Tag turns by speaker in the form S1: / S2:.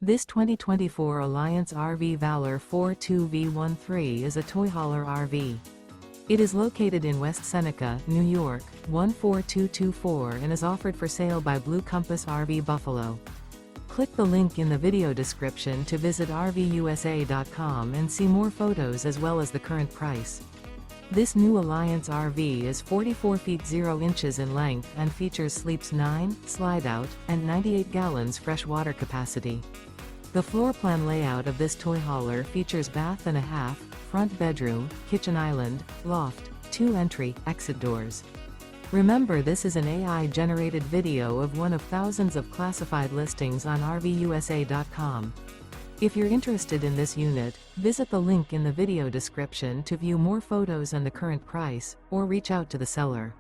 S1: This 2024 Alliance RV Valor 42V13 is a toy hauler RV. It is located in West Seneca, New York, 14224 and is offered for sale by Blue Compass RV Buffalo. Click the link in the video description to visit RVUSA.com and see more photos as well as the current price. This new Alliance RV is 44 feet 0 inches in length and features sleeps 9, slide-out, and 98 gallons fresh water capacity. The floor plan layout of this toy hauler features bath and a half, front bedroom, kitchen island, loft, 2 entry/exit doors. Remember, this is an AI-generated video of one of thousands of classified listings on RVUSA.com. If you're interested in this unit, visit the link in the video description to view more photos and the current price, or reach out to the seller.